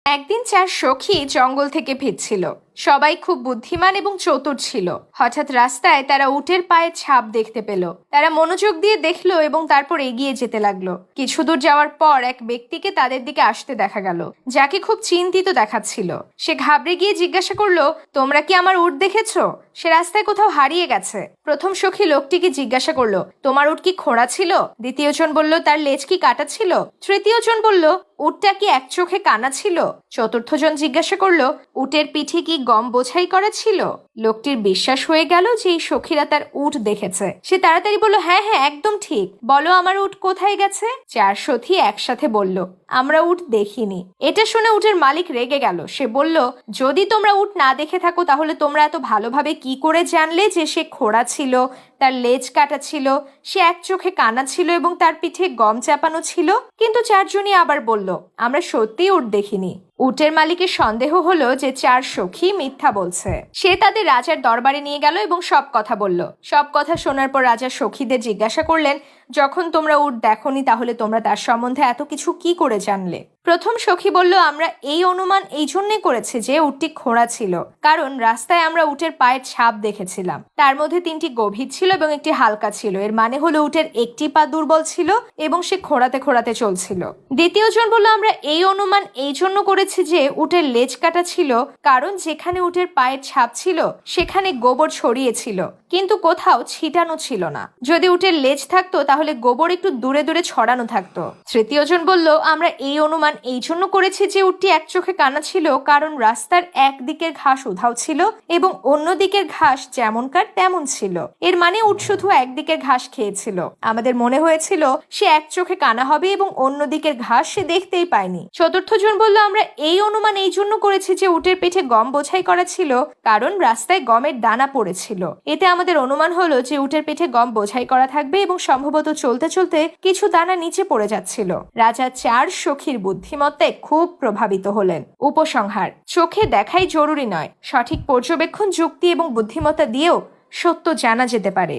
একদিন 4 সখী জঙ্গল থেকে ফিরছিল। সবাই খুব বুদ্ধিমান এবং চতুর ছিল। হঠাৎ রাস্তায় তারা উটের পায়ের ছাপ দেখতে পেল। তারা মনোযোগ দিয়ে দেখলো এবং তারপর এগিয়ে যেতে লাগলো। কিছু দূর যাওয়ার পর এক ব্যক্তিকে তাদের দিকে আসতে দেখা গেল, যাকে খুব চিন্তিত দেখাচ্ছিল। সে ঘাবড়ে গিয়ে জিজ্ঞাসা করলো, তোমরা কি আমার উট দেখেছো? সে রাস্তায় কোথাও হারিয়ে গেছে। প্রথম সখী লোকটিকে জিজ্ঞাসা করলো, তোমার উট কি খোঁড়া ছিল? দ্বিতীয় জন বলল, তার লেজ কি কাটা ছিল? তৃতীয় জন বলল, উটটা কি এক চোখে কানা ছিল? চতুর্থ জন জিজ্ঞাসা করলো, উটের পিঠে কি গম বোঝাই করা ছিল? লোকটির বিশ্বাস হয়ে গেল যে এই সখীরা তার উট দেখেছে। সে তাড়াতাড়ি বলল, হ্যাঁ হ্যাঁ, একদম ঠিক, বলো আমার উট কোথায় গেছে? 4 সখী একসাথে বলল, আমরা উট দেখিনি। এটা শুনে উটের মালিক রেগে গেল। সে বলল, যদি তোমরা উট না দেখে থাকো তাহলে তোমরা এত ভালোভাবে কি করে জানলে যে সে খোঁড়া ছিল, তার লেজ কাটা ছিল, সে এক চোখে কানা ছিল এবং তার পিঠে গম চাপানো ছিল? কিন্তু 4 জনই আবার বলল, আমরা সত্যিই উট দেখিনি। উটের মালিকের সন্দেহ হলো যে 4 সখী মিথ্যা বলছে। সে তাদের রাজার দরবারে নিয়ে গেল এবং সব কথা বলল। সব কথা শোনার পর রাজা সখীদের জিজ্ঞাসা করলেন, যখন তোমরা উট দেখোনি তাহলে তোমরা তার সম্বন্ধে এত কিছু কি করে জানলে? প্রথম সখী বলল, আমরা এই অনুমান এই জন্যে করেছি যে উটটি খোঁড়া ছিল, কারণ রাস্তায় আমরা উটের পায়ের ছাপ দেখেছিলাম। তার মধ্যে 3টি গভীর ছিল এবং একটি হালকা ছিল। এর মানে হলো উটের একটি পা দুর্বল ছিল এবং সে খোঁড়াতে খোঁড়াতে চলছিল। দ্বিতীয় জন বলল, আমরা এই অনুমান এই জন্য করেছি যে উটের লেজ কাটা ছিল, কারণ যেখানে উটের পায়ের ছাপ ছিল সেখানে গোবর ছড়িয়েছিল, কিন্তু কোথাও ছিটানো ছিল না। যদি উটের লেজ থাকতো তাহলে গোবর একটু দূরে দূরে ছড়ানো থাকতো। তৃতীয় জন বলল, আমরা এই অনুমান এই জন্য করেছি যে উটটি এক চোখে কানা ছিল, কারণ রাস্তার এক দিকের ঘাস উধাও ছিল এবং অন্য দিকের ঘাস যেমনকার তেমন ছিল। এর মানে উট শুধু একদিকের ঘাস খেয়েছিল। আমাদের মনে হয়েছিল সে এক চোখে কানা হবে এবং অন্য দিকের ঘাস সে দেখতেই পায়নি। চতুর্থ জন বলল, আমরা এই অনুমান এই জন্য করেছি যে উটের পেটে গম বোঝাই করা ছিল, কারণ রাস্তায় গমের দানা পড়েছিল। এতে আমাদের অনুমান হলো যে উটের পেটে গম বোঝাই করা থাকবে এবং সম্ভবত চলতে চলতে কিছু দানা নিচে পড়ে যাচ্ছিল। রাজা 4 সখীর বুদ্ধিমত্তায় খুব প্রভাবিত হলেন। উপসংহার: চোখে দেখাই জরুরি নয়, সঠিক পর্যবেক্ষণ, যুক্তি এবং বুদ্ধিমত্তা দিয়েও সত্য জানা যেতে পারে।